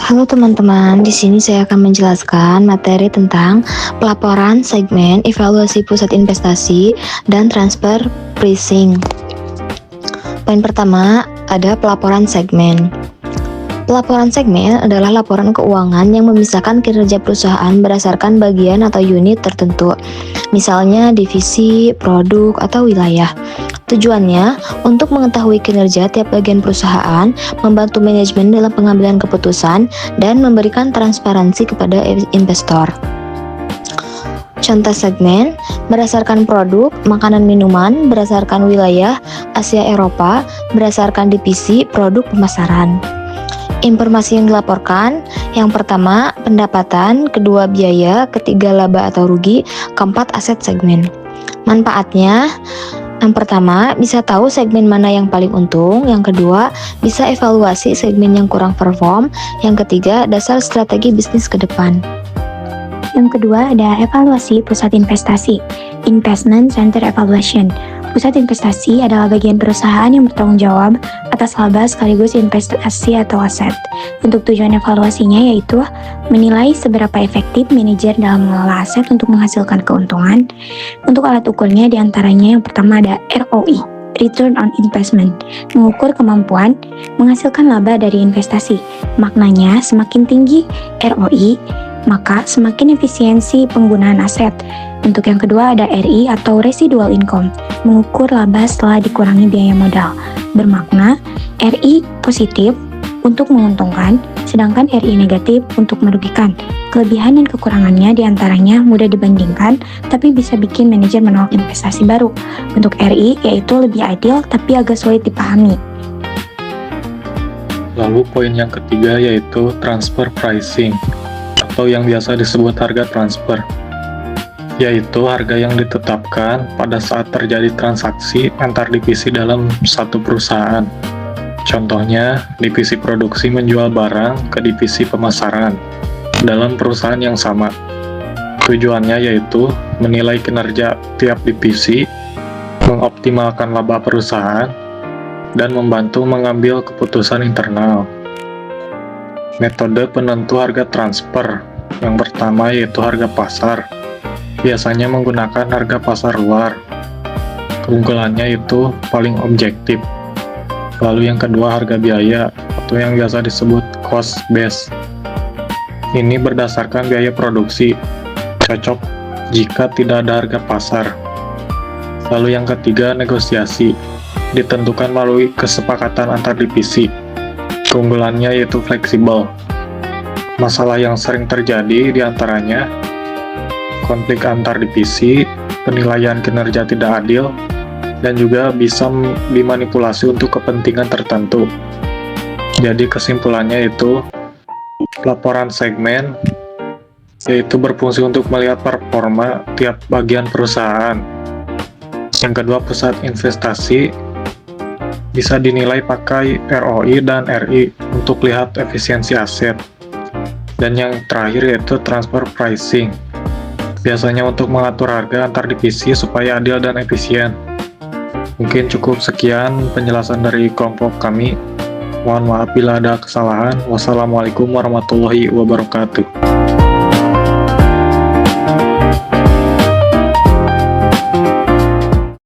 Halo teman-teman, di sini saya akan menjelaskan materi tentang pelaporan segmen, evaluasi pusat investasi, dan transfer pricing. Poin pertama ada pelaporan segmen. Pelaporan segmen adalah laporan keuangan yang memisahkan kinerja perusahaan berdasarkan bagian atau unit tertentu, misalnya divisi, produk, atau wilayah. Tujuannya untuk mengetahui kinerja tiap bagian perusahaan, membantu manajemen dalam pengambilan keputusan, dan memberikan transparansi kepada investor. Contoh segmen, berdasarkan produk, makanan minuman, berdasarkan wilayah, Asia Eropa, berdasarkan divisi, produk pemasaran. Informasi yang dilaporkan, yang pertama pendapatan, kedua biaya, ketiga laba atau rugi, keempat aset segmen. Manfaatnya, yang pertama bisa tahu segmen mana yang paling untung, yang kedua bisa evaluasi segmen yang kurang perform, yang ketiga dasar strategi bisnis ke depan. Yang kedua ada evaluasi pusat investasi, Investment Center Evaluation. Pusat investasi adalah bagian perusahaan yang bertanggung jawab atas laba sekaligus investasi atau aset. Untuk tujuan evaluasinya yaitu menilai seberapa efektif manajer dalam mengelola aset untuk menghasilkan keuntungan. Untuk alat ukurnya diantaranya yang pertama ada ROI, Return on Investment, mengukur kemampuan menghasilkan laba dari investasi. Maknanya semakin tinggi ROI, maka semakin efisiensi penggunaan aset. Untuk yang kedua ada RI atau Residual Income, mengukur laba setelah dikurangi biaya modal. Bermakna RI positif untuk menguntungkan, sedangkan RI negatif untuk merugikan. Kelebihan dan kekurangannya diantaranya mudah dibandingkan, tapi bisa bikin manajer menolak investasi baru. Untuk RI yaitu lebih adil tapi agak sulit dipahami. Lalu poin yang ketiga yaitu transfer pricing, atau yang biasa disebut harga transfer, yaitu harga yang ditetapkan pada saat terjadi transaksi antar divisi dalam satu perusahaan. Contohnya, divisi produksi menjual barang ke divisi pemasaran dalam perusahaan yang sama. Tujuannya yaitu menilai kinerja tiap divisi, mengoptimalkan laba perusahaan, dan membantu mengambil keputusan internal. Metode penentu harga transfer yang pertama yaitu harga pasar. Biasanya menggunakan harga pasar luar. Keunggulannya itu paling objektif. Lalu yang kedua harga biaya, atau yang biasa disebut cost base. Ini berdasarkan biaya produksi, cocok jika tidak ada harga pasar. Lalu yang ketiga negosiasi, ditentukan melalui kesepakatan antar divisi. Keunggulannya yaitu fleksibel. Masalah yang sering terjadi diantaranya konflik antar divisi, penilaian kinerja tidak adil, dan juga bisa dimanipulasi untuk kepentingan tertentu. Jadi kesimpulannya itu, laporan segmen yaitu berfungsi untuk melihat performa tiap bagian perusahaan. Yang kedua, pusat investasi bisa dinilai pakai ROI dan RI untuk lihat efisiensi aset. Dan yang terakhir yaitu transfer pricing, biasanya untuk mengatur harga antar divisi supaya adil dan efisien. Mungkin cukup sekian penjelasan dari kelompok kami. Mohon maaf bila ada kesalahan. Wassalamualaikum warahmatullahi wabarakatuh.